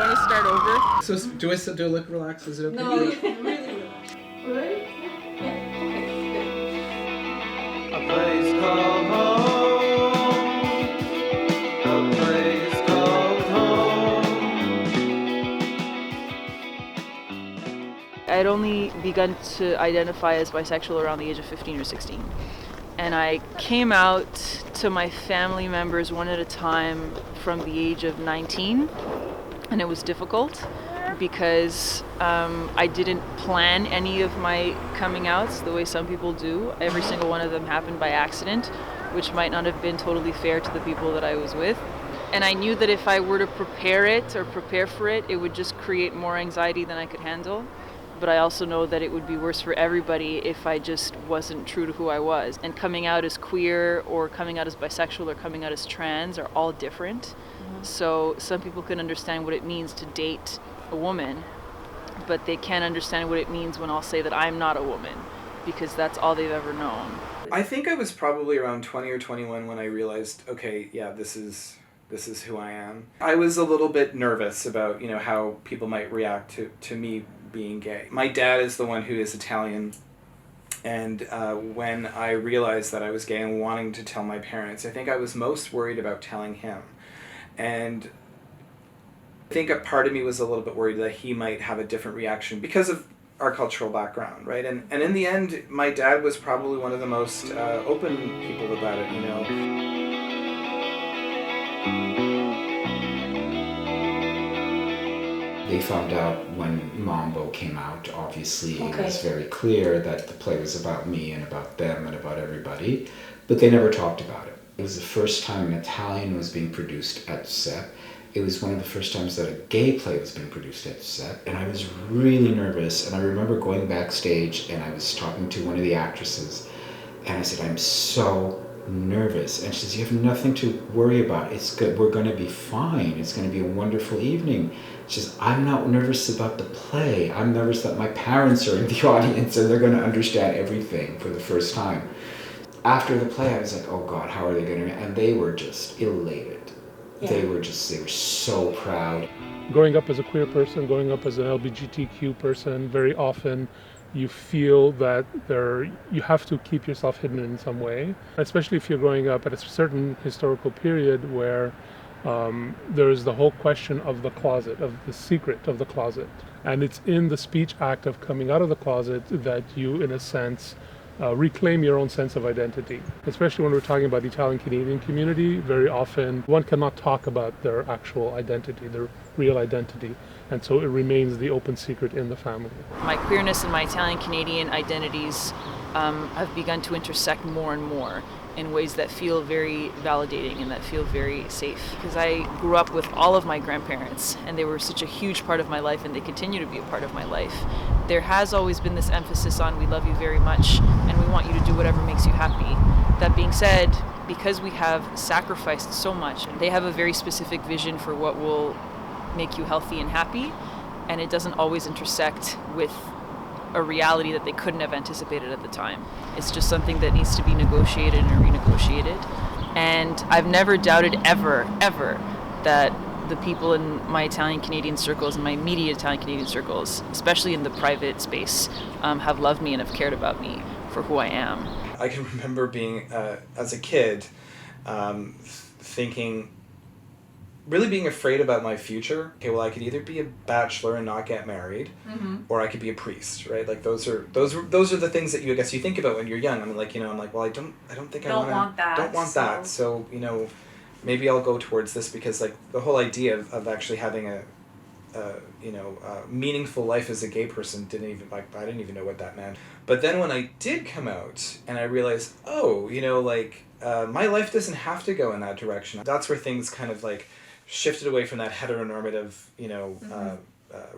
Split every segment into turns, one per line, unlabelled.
want to start over?
So do I still look relaxed? Is it okay?
No, really relaxed. We're ready? Yeah. Okay,
A place called home. A place called home.
I'd only begun to identify as bisexual around the age of 15 or 16. And I came out to my family members one at a time from the age of 19. And it was difficult because I didn't plan any of my coming outs the way some people do. Every single one of them happened by accident, which might not have been totally fair to the people that I was with. And I knew that if I were to prepare for it, it would just create more anxiety than I could handle. But I also know that it would be worse for everybody if I just wasn't true to who I was. And coming out as queer or coming out as bisexual or coming out as trans are all different. Mm-hmm. So some people can understand what it means to date a woman, but they can't understand what it means when I'll say that I'm not a woman, because that's all they've ever known.
I think I was probably around 20 or 21 when I realized, okay, yeah, this is who I am. I was a little bit nervous about, how people might react to me being gay. My dad is the one who is Italian, and when I realized that I was gay and wanting to tell my parents, I think I was most worried about telling him. And I think a part of me was a little bit worried that he might have a different reaction because of our cultural background, right? And in the end, my dad was probably one of the most open people about it,
They found out when Mambo came out, obviously. It was very clear that the play was about me and about them and about everybody, but they never talked about it. It was the first time an Italian was being produced at CEP. It was one of the first times that a gay play was being produced at CEP, and I was really nervous. And I remember going backstage and I was talking to one of the actresses, and I said, I'm so nervous. And she says, you have nothing to worry about. It's good. We're going to be fine. It's going to be a wonderful evening. She says, I'm not nervous about the play. I'm nervous that my parents are in the audience and they're going to understand everything for the first time. After the play, I was like, oh God, how are they going to... And they were just elated. Yeah. They were so proud.
Growing up as a queer person, growing up as an LGBTQ person, very often you feel that you have to keep yourself hidden in some way, especially if you're growing up at a certain historical period where there's the whole question of the closet, of the secret of the closet. And it's in the speech act of coming out of the closet that you, in a sense, reclaim your own sense of identity. Especially when we're talking about the Italian-Canadian community, very often one cannot talk about their actual identity, their real identity. And so it remains the open secret in the family.
My queerness and my Italian-Canadian identities have begun to intersect more and more in ways that feel very validating and that feel very safe. Because I grew up with all of my grandparents, and they were such a huge part of my life, and they continue to be a part of my life. There has always been this emphasis on, we love you very much, and we want you to do whatever makes you happy. That being said, because we have sacrificed so much, they have a very specific vision for what will make you healthy and happy, and it doesn't always intersect with a reality that they couldn't have anticipated at the time. It's just something that needs to be negotiated and renegotiated. And I've never doubted ever that the people in my Italian-Canadian circles and my immediate Italian-Canadian circles, especially in the private space, have loved me and have cared about me for who I am.
I can remember being, as a kid, really being afraid about my future. Okay, well, I could either be a bachelor and not get married, or I could be a priest, right? Like those are the things that you think about when you're young. I mean, well, I don't think I want that. So, maybe I'll go towards this because the whole idea of actually having a meaningful life as a gay person I didn't even know what that meant. But then when I did come out and I realized, my life doesn't have to go in that direction. That's where things kind of shifted away from that heteronormative,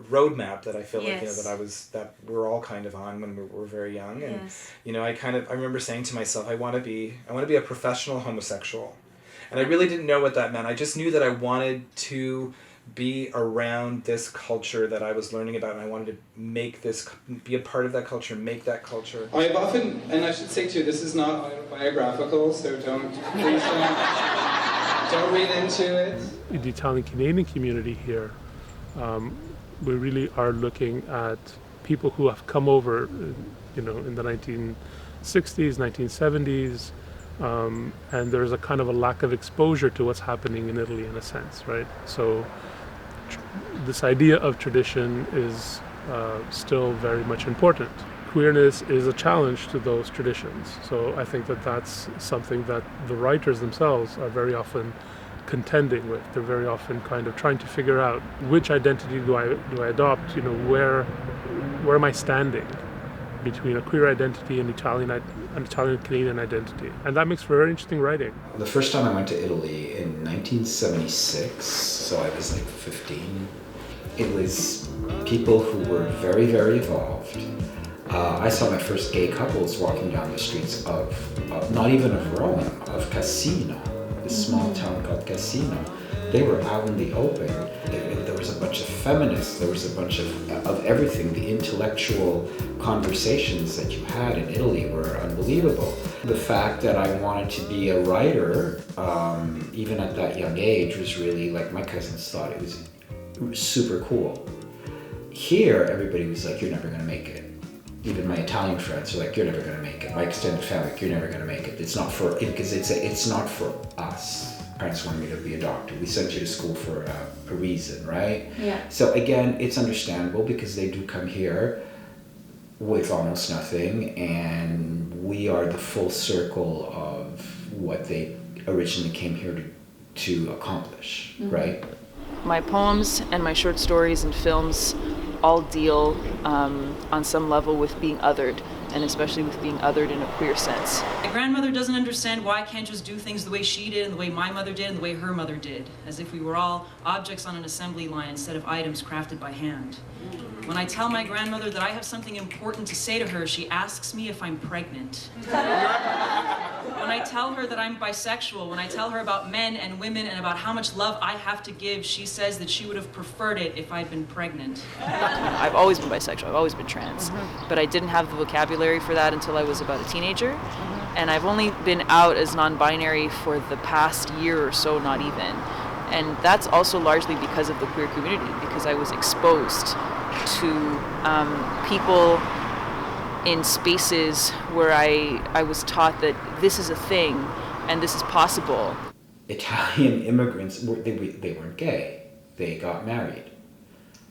roadmap that I feel that we're all kind of on when we're very young. And, I remember saying to myself, I want to be a professional homosexual. And I really didn't know what that meant. I just knew that I wanted to be around this culture that I was learning about, and I wanted to be a part of that culture, make that culture. I've often, and I should say too, this is not autobiographical, so please don't read into it.
The Italian-Canadian community here We really are looking at people who have come over, in the 1960s, 1970s, and there's a kind of a lack of exposure to what's happening in Italy in a sense, right? So this idea of tradition is still very much important. Queerness is a challenge to those traditions. So I think that that's something that the writers themselves are very often contending with. They're very often kind of trying to figure out which identity do I adopt, where am I standing between a queer identity and Italian Canadian identity. And that makes for very interesting writing.
The first time I went to Italy in 1976, so I was like 15, it was people who were very, very evolved. I saw my first gay couples walking down the streets of not even of Rome, of Cassino, this small town called Cassino. They were out in the open. There was a bunch of feminists, there was a bunch of everything. The intellectual conversations that you had in Italy were unbelievable. The fact that I wanted to be a writer, even at that young age, was really, like, my cousins thought it was super cool. Here, everybody was like, you're never gonna make it. Even my Italian friends are like, you're never gonna make it. My extended family, you're never gonna make it. It's not for, because it's not for us. Parents wanted me to be a doctor. We sent you to school for a reason, right?
Yeah.
So again, it's understandable because they do come here with almost nothing, and we are the full circle of what they originally came here to accomplish, right?
My poems and my short stories and films all deal on some level with being othered, and especially with being othered in a queer sense.
My grandmother doesn't understand why I can't just do things the way she did and the way my mother did and the way her mother did, as if we were all objects on an assembly line instead of items crafted by hand. When I tell my grandmother that I have something important to say to her, she asks me if I'm pregnant. When I tell her that I'm bisexual, when I tell her about men and women and about how much love I have to give, she says that she would have preferred it if I'd been pregnant.
I've always been bisexual, I've always been trans, but I didn't have the vocabulary for that until I was about a teenager, and I've only been out as non-binary for the past year or so, not even. And that's also largely because of the queer community, because I was exposed to people in spaces where I was taught that this is a thing and this is possible.
Italian immigrants, they weren't gay. They got married.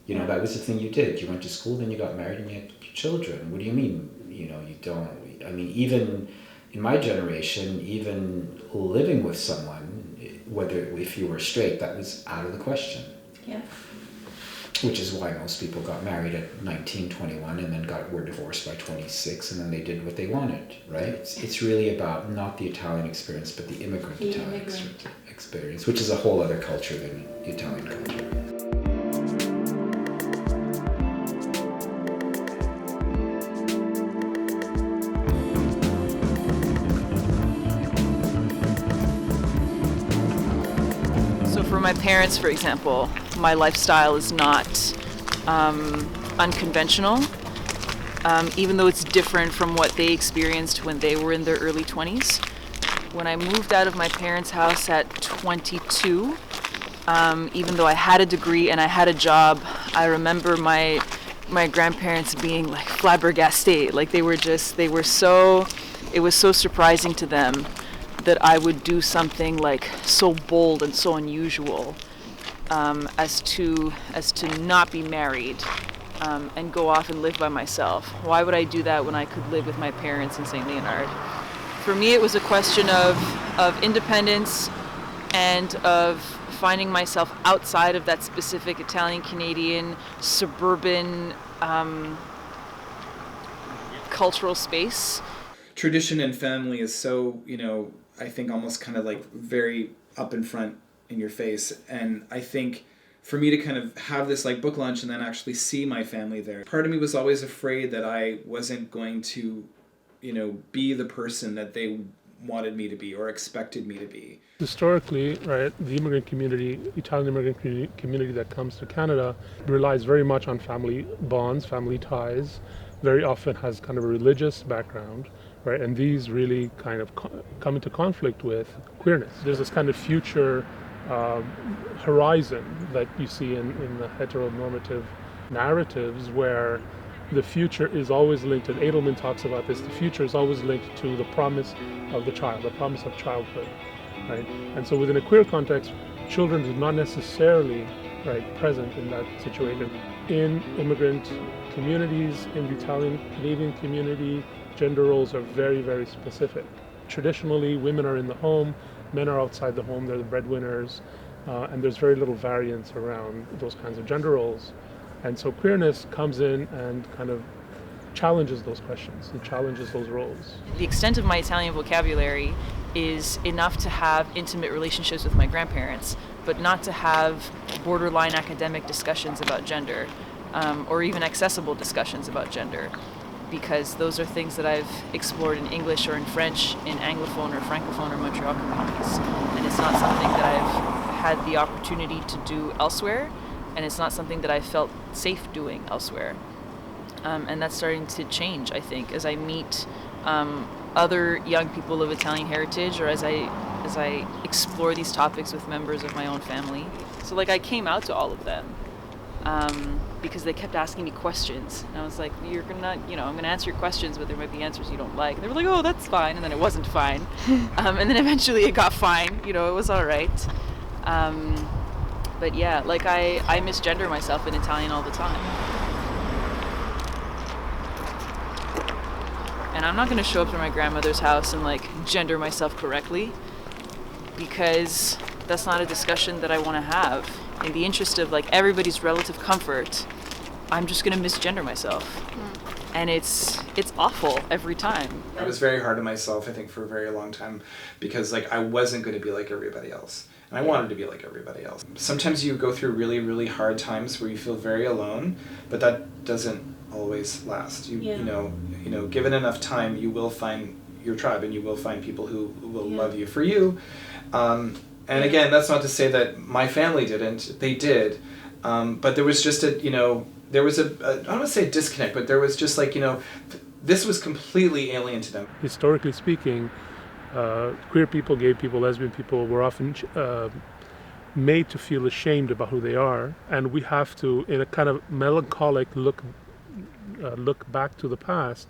That was the thing you did. You went to school, then you got married and you had children. What do you mean? You don't, even in my generation, even living with someone, if you were straight, that was out of the question.
Yeah.
Which is why most people got married at 19, 21 and then were divorced by 26, and then they did what they wanted, right? It's really about not the Italian experience, but the immigrant Italian experience, which is a whole other culture than the Italian culture.
For my parents, for example, my lifestyle is not unconventional, even though it's different from what they experienced when they were in their early 20s. When I moved out of my parents' house at 22, even though I had a degree and I had a job, I remember my grandparents being like flabbergasted. Like it was so surprising to them that I would do something like so bold and so unusual as to not be married and go off and live by myself. Why would I do that when I could live with my parents in St. Leonard? For me, it was a question of independence and of finding myself outside of that specific Italian-Canadian suburban cultural space.
Tradition and family is so, I think almost kind of like very up in front in your face. And I think for me to kind of have this like book launch and then actually see my family there, part of me was always afraid that I wasn't going to, be the person that they wanted me to be or expected me to be.
Historically, right, the immigrant community, Italian immigrant community that comes to Canada relies very much on family bonds, family ties, very often has kind of a religious background. Right, and these really kind of come into conflict with queerness. There's this kind of future horizon that you see in the heteronormative narratives, where the future is always linked, and Edelman talks about this, the future is always linked to the promise of the child, the promise of childhood, right? And so within a queer context, children are not necessarily, right, present in that situation. In immigrant communities, in the Italian Canadian community, gender roles are very, very specific. Traditionally, women are in the home, men are outside the home, they're the breadwinners, and there's very little variance around those kinds of gender roles. And so queerness comes in and kind of challenges those questions and challenges those roles.
The extent of my Italian vocabulary is enough to have intimate relationships with my grandparents, but not to have borderline academic discussions about gender, or even accessible discussions about gender, because those are things that I've explored in English or in French, in Anglophone or Francophone or Montreal communities. And it's not something that I've had the opportunity to do elsewhere, and it's not something that I felt safe doing elsewhere. And that's starting to change, I think, as I meet other young people of Italian heritage, or as I explore these topics with members of my own family. So like I came out to all of them because they kept asking me questions. And I was like, I'm gonna answer your questions, but there might be answers you don't like. And they were like, oh, that's fine. And then it wasn't fine. And then eventually it got fine. It was all right. But yeah, like I misgender myself in Italian all the time. And I'm not going to show up to my grandmother's house and like gender myself correctly, because that's not a discussion that I want to have. In the interest of like everybody's relative comfort, I'm just going to misgender myself. And it's awful every time.
I was very hard on myself, I think, for a very long time, because like I wasn't going to be like everybody else. And I wanted to be like everybody else. Sometimes you go through really, really hard times where you feel very alone, but that doesn't always last. You know, given enough time, you will find your tribe, and you will find people who will love you for you. And again, that's not to say that my family didn't. They did. But there was just I don't want to say disconnect, but there was just like, this was completely alien to them.
Historically speaking, queer people, gay people, lesbian people were often made to feel ashamed about who they are, and we have to, in a kind of melancholic look back to the past,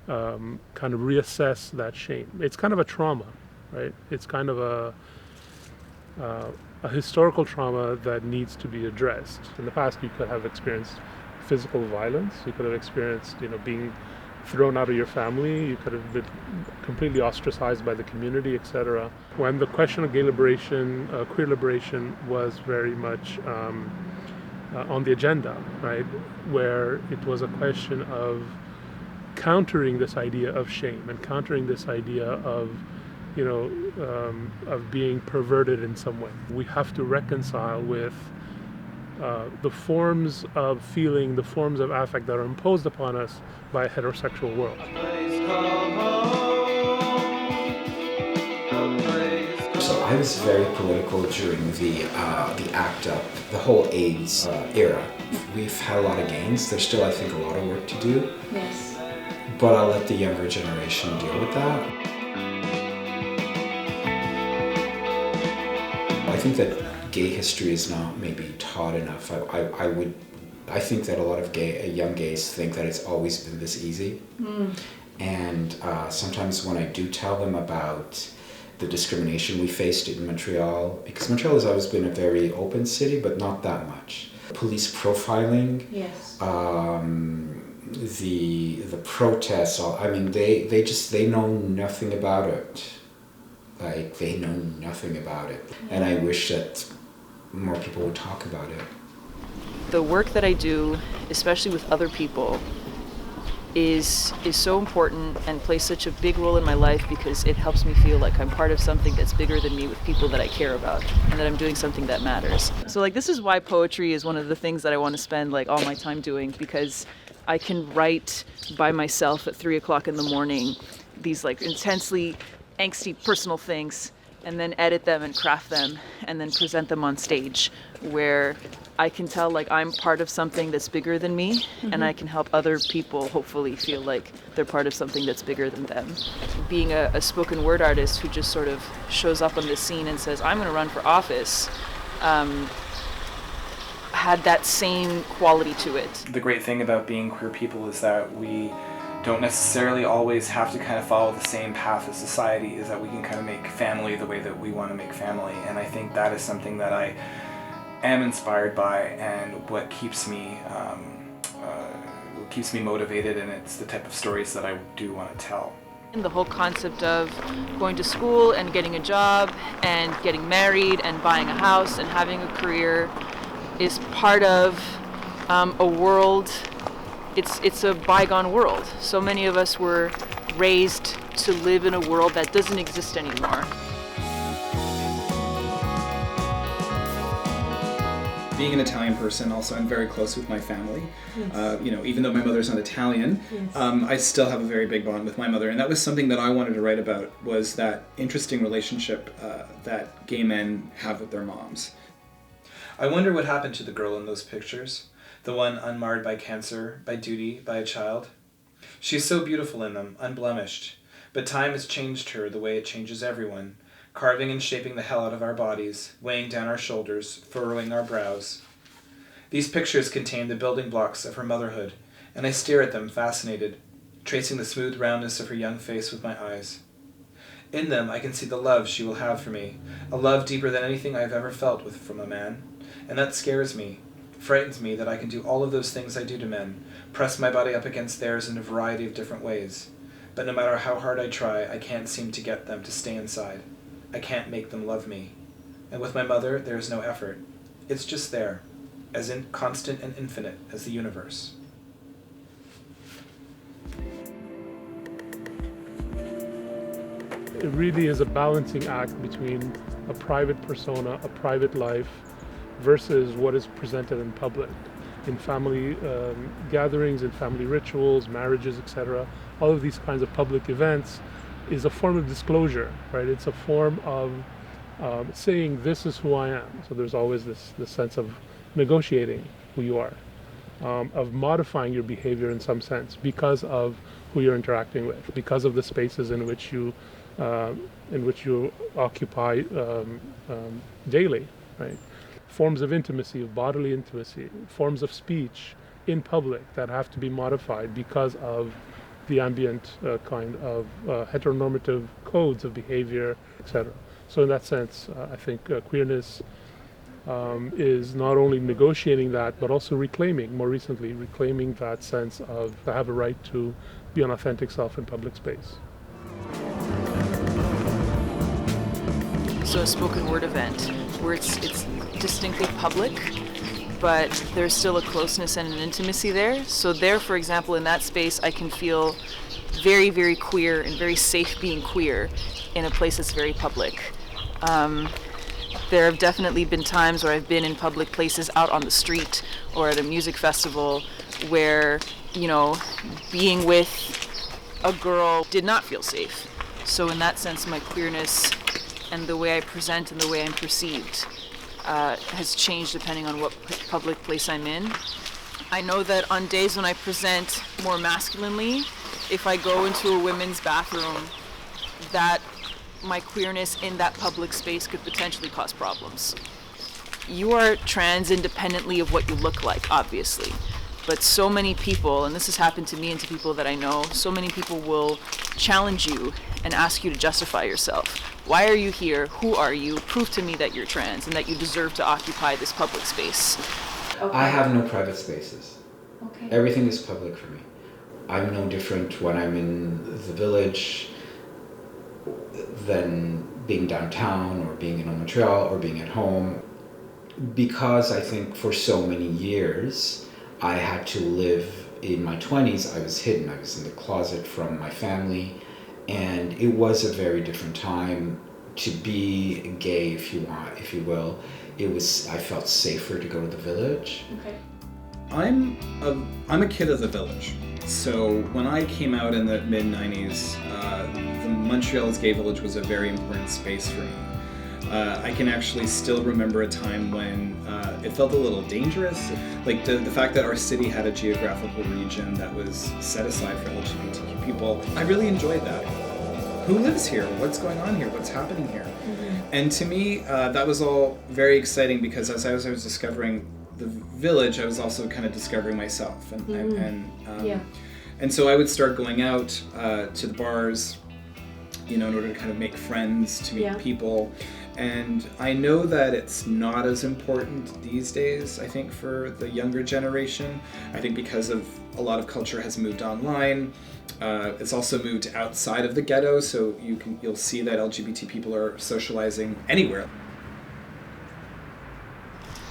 kind of reassess that shame. It's kind of a trauma, right? It's kind of a historical trauma that needs to be addressed. In the past, you could have experienced physical violence. You could have experienced, being thrown out of your family. You could have been completely ostracized by the community, etc. When the question of gay liberation, queer liberation, was very much on the agenda, right, where it was a question of countering this idea of shame and countering this idea of of being perverted in some way. We have to reconcile with the forms of feeling, the forms of affect that are imposed upon us by a heterosexual world.
So I was very political during the ACT UP, the whole AIDS era. We've had a lot of gains. There's still, I think, a lot of work to do.
Yes.
But I'll let the younger generation deal with that. I think that gay history is not maybe taught enough. I think that a lot of young gays think that it's always been this easy. And sometimes when I do tell them about the discrimination we faced in Montreal, because Montreal has always been a very open city, but not that much. Police profiling,
yes.
The protests, they know nothing about it. Like, they know nothing about it. And I wish that more people would talk about it.
The work that I do, especially with other people, is so important and plays such a big role in my life, because it helps me feel like I'm part of something that's bigger than me, with people that I care about, and that I'm doing something that matters. So like, this is why poetry is one of the things that I want to spend like all my time doing, because I can write by myself at 3 o'clock in the morning these like intensely angsty personal things, and then edit them and craft them and then present them on stage, where I can tell like I'm part of something that's bigger than me, and I can help other people hopefully feel like they're part of something that's bigger than them. Being a spoken word artist who just sort of shows up on the scene and says, I'm going to run for office, had that same quality to it.
The great thing about being queer people is that we don't necessarily always have to kind of follow the same path as society, is that we can kind of make family the way that we want to make family. And I think that is something that I am inspired by, and what keeps me motivated, and it's the type of stories that I do want to tell.
And the whole concept of going to school and getting a job and getting married and buying a house and having a career is part of a world. It's a bygone world. So many of us were raised to live in a world that doesn't exist anymore.
Being an Italian person, also, I'm very close with my family. Yes. Even though my mother's not Italian, yes. I still have a very big bond with my mother, and that was something that I wanted to write about, was that interesting relationship that gay men have with their moms. I wonder what happened to the girl in those pictures, the one unmarred by cancer, by duty, by a child. She's so beautiful in them, unblemished, but time has changed her the way it changes everyone, carving and shaping the hell out of our bodies, weighing down our shoulders, furrowing our brows. These pictures contain the building blocks of her motherhood, and I stare at them fascinated, tracing the smooth roundness of her young face with my eyes. In them I can see the love she will have for me, a love deeper than anything I have ever felt from a man, and that scares me, frightens me that I can do all of those things I do to men, press my body up against theirs in a variety of different ways, but no matter how hard I try, I can't seem to get them to stay inside. I can't make them love me. And with my mother, there is no effort. It's just there, as constant and infinite as the universe.
It really is a balancing act between a private persona, a private life, versus what is presented in public, in family gatherings, in family rituals, marriages, etc. All of these kinds of public events is a form of disclosure, right? It's a form of saying, this is who I am. So there's always this sense of negotiating who you are, of modifying your behavior in some sense because of who you're interacting with, because of the spaces in which you occupy daily, right? Forms of intimacy, of bodily intimacy, forms of speech in public that have to be modified because of the ambient kind of heteronormative codes of behavior, etc. So in that sense, I think queerness is not only negotiating that, but also more recently reclaiming that sense of to have a right to be an authentic self in public space.
So a spoken word event where it's distinctly public, but there's still a closeness and an intimacy there. So there, for example, in that space, I can feel very, very queer and very safe being queer in a place that's very public. There have definitely been times where I've been in public places out on the street or at a music festival where, being with a girl did not feel safe. So in that sense, my queerness and the way I present and the way I'm perceived has changed depending on what public place I'm in. I know that on days when I present more masculinely, if I go into a women's bathroom, that my queerness in that public space could potentially cause problems. You are trans independently of what you look like, obviously. But so many people, and this has happened to me and to people that I know, so many people will challenge you and ask you to justify yourself. Why are you here? Who are you? Prove to me that you're trans and that you deserve to occupy this public space.
Okay. I have no private spaces.
Okay.
Everything is public for me. I'm no different when I'm in the village than being downtown or being in Montreal or being at home. Because I think for so many years, I had to live in my 20s, I was hidden. I was in the closet from my family, and it was a very different time to be gay, if you will. I felt safer to go to the village.
Okay.
I'm a kid of the village. So when I came out in the mid-90s, the Montreal's gay village was a very important space for me. I can actually still remember a time when it felt a little dangerous. Like the fact that our city had a geographical region that was set aside for LGBTQ people, I really enjoyed that. Who lives here? What's going on here? What's happening here? And to me, that was all very exciting because as I was discovering the village, I was also kind of discovering myself. And so I would start going out to the bars, in order to kind of make friends, to meet people. And I know that it's not as important these days, I think, for the younger generation. I think because of a lot of culture has moved online. It's also moved outside of the ghetto, so you'll see that LGBT people are socializing anywhere.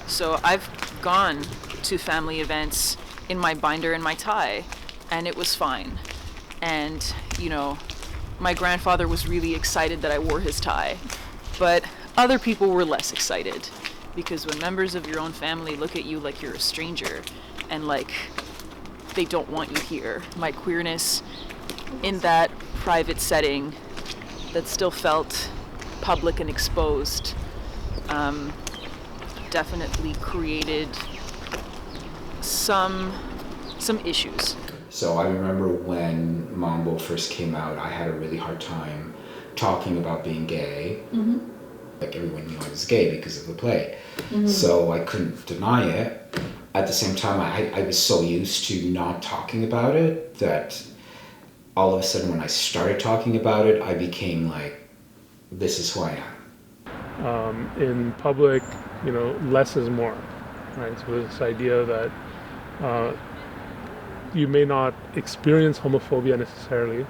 So I've gone to family events in my binder and my tie, and it was fine. And, my grandfather was really excited that I wore his tie, but other people were less excited, because when members of your own family look at you like you're a stranger and like they don't want you here, my queerness in that private setting that still felt public and exposed definitely created some issues.
So I remember when Mambo first came out, I had a really hard time talking about being gay. Like everyone knew I was gay because of the play. So I couldn't deny it. At the same time, I was so used to not talking about it that all of a sudden when I started talking about it, I became like, this is who I am.
In public, less is more, right? So this idea that you may not experience homophobia necessarily,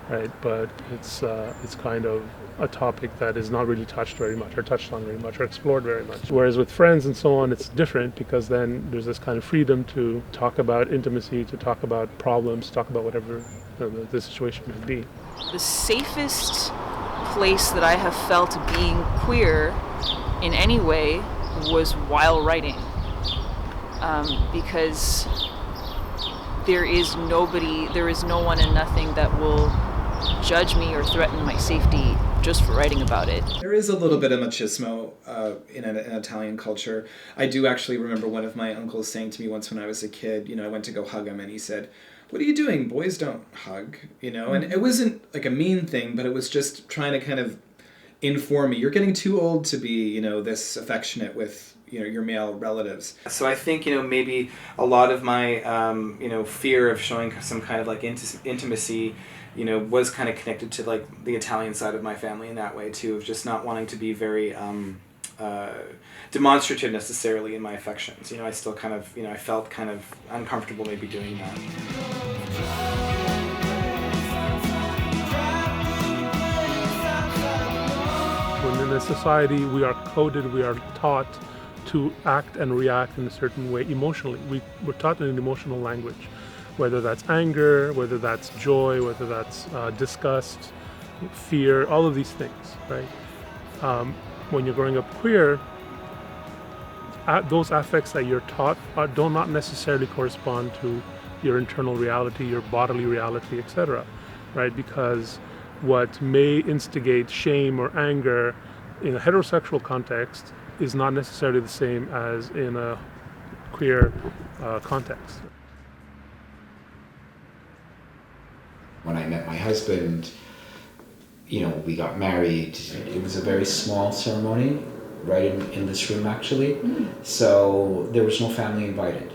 right? But it's kind of a topic that is not really touched very much, or touched on very much, or explored very much. Whereas with friends and so on, it's different because then there's this kind of freedom to talk about intimacy, to talk about problems, to talk about whatever the situation may be.
The safest place that I have felt being queer in any way was while writing, because there is no one and nothing that will judge me or threaten my safety just for writing about it.
There is a little bit of machismo in Italian culture. I do actually remember one of my uncles saying to me once when I was a kid, I went to go hug him and he said, "What are you doing? Boys don't hug," and it wasn't like a mean thing, but it was just trying to kind of inform me, you're getting too old to be, this affectionate with, your male relatives. So I think, maybe a lot of my, fear of showing some kind of like intimacy, was kind of connected to like the Italian side of my family in that way too, of just not wanting to be very demonstrative necessarily in my affections. I still kind of, I felt kind of uncomfortable maybe doing that.
When in a society we are coded, we are taught to act and react in a certain way emotionally. We're taught in an emotional language, whether that's anger, whether that's joy, whether that's disgust, fear, all of these things, right? When you're growing up queer, those affects that you're taught do not necessarily correspond to your internal reality, your bodily reality, etc., right? Because what may instigate shame or anger in a heterosexual context is not necessarily the same as in a queer context.
When I met my husband, we got married. It was a very small ceremony, right in this room actually. So there was no family invited.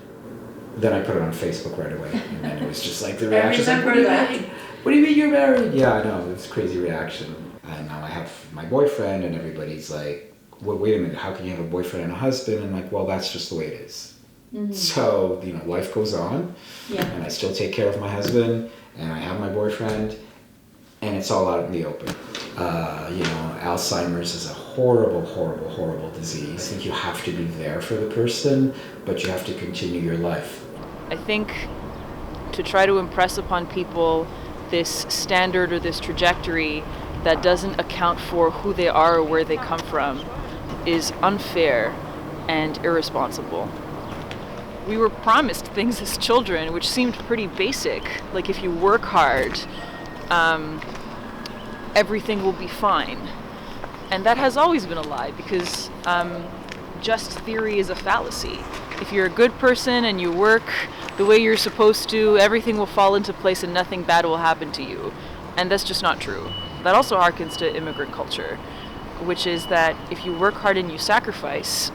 Then I put it on Facebook right away, and then it was just like the reaction.
I remember that.
What do you mean you're married? Yeah, I know, it was a crazy reaction. And now I have my boyfriend and everybody's like, well, wait a minute, how can you have a boyfriend and a husband? And I'm like, well, that's just the way it is. So, life goes on, and I still take care of my husband, and I have my boyfriend, and it's all out in the open. Alzheimer's is a horrible, horrible, horrible disease. I think you have to be there for the person, but you have to continue your life.
I think to try to impress upon people this standard or this trajectory that doesn't account for who they are or where they come from is unfair and irresponsible. We were promised things as children which seemed pretty basic, like if you work hard, everything will be fine. And that has always been a lie, because just theory is a fallacy. If you're a good person and you work the way you're supposed to, everything will fall into place and nothing bad will happen to you. And that's just not true. That also harkens to immigrant culture, which is that if you work hard and you sacrifice,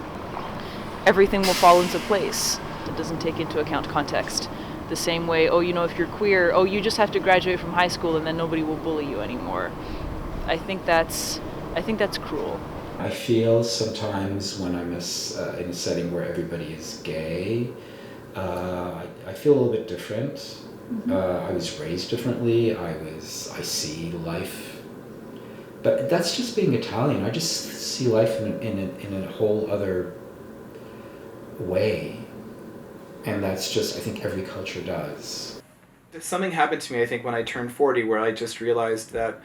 everything will fall into place. It doesn't take into account context. The same way, if you're queer, you just have to graduate from high school and then nobody will bully you anymore. I think that's cruel.
I feel sometimes when I'm in a setting where everybody is gay, I feel a little bit different. Mm-hmm. I was raised differently. I see life, but that's just being Italian. I just see life in a whole other way, and that's just, I think every culture does.
Something happened to me, I think, when I turned 40, where I just realized that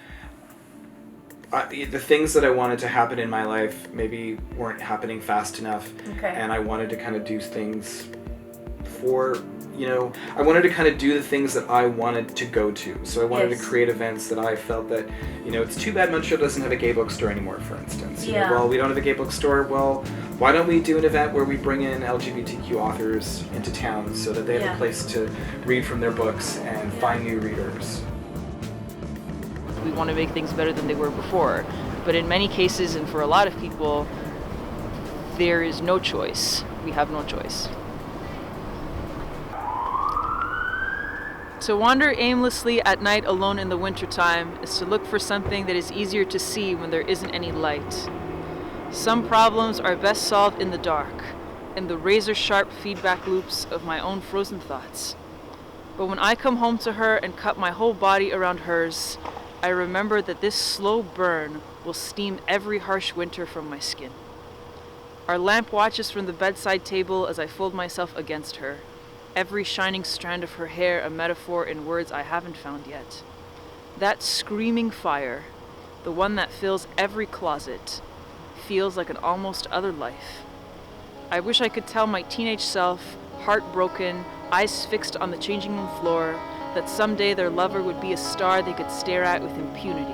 the things that I wanted to happen in my life maybe weren't happening fast enough. Okay. And I wanted to kind of do things I wanted to kind of do the things that I wanted to go to. So I wanted to create events that I felt that, it's too bad Montreal doesn't have a gay bookstore anymore, for instance. Well, we don't have a gay bookstore. Well, why don't we do an event where we bring in LGBTQ authors into town so that they have a place to read from their books and find new readers?
We want to make things better than they were before. But in many cases, and for a lot of people, there is no choice. We have no choice. To wander aimlessly at night alone in the wintertime is to look for something that is easier to see when there isn't any light. Some problems are best solved in the dark, in the razor-sharp feedback loops of my own frozen thoughts. But when I come home to her and cup my whole body around hers, I remember that this slow burn will steam every harsh winter from my skin. Our lamp watches from the bedside table as I fold myself against her. Every shining strand of her hair a metaphor in words I haven't found yet. That screaming fire, the one that fills every closet, feels like an almost other life. I wish I could tell my teenage self, heartbroken, eyes fixed on the changing room floor, that someday their lover would be a star they could stare at with impunity.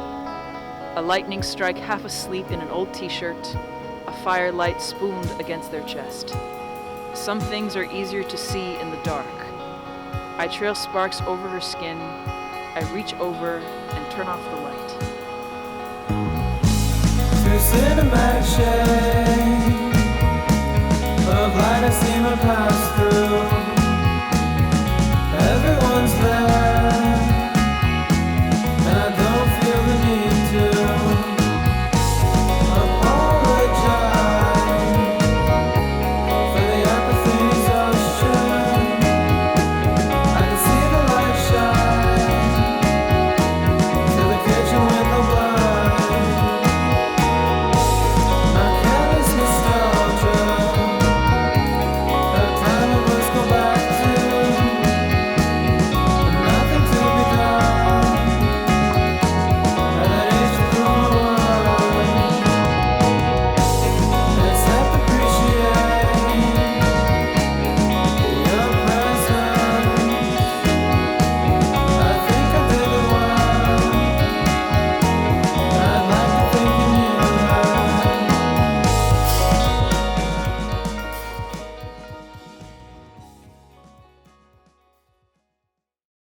A lightning strike half asleep in an old t-shirt, a firelight spooned against their chest. Some things are easier to see in the dark. I trail sparks over her skin. I reach over and turn off the light.
Through cinematic shade of light I see my past.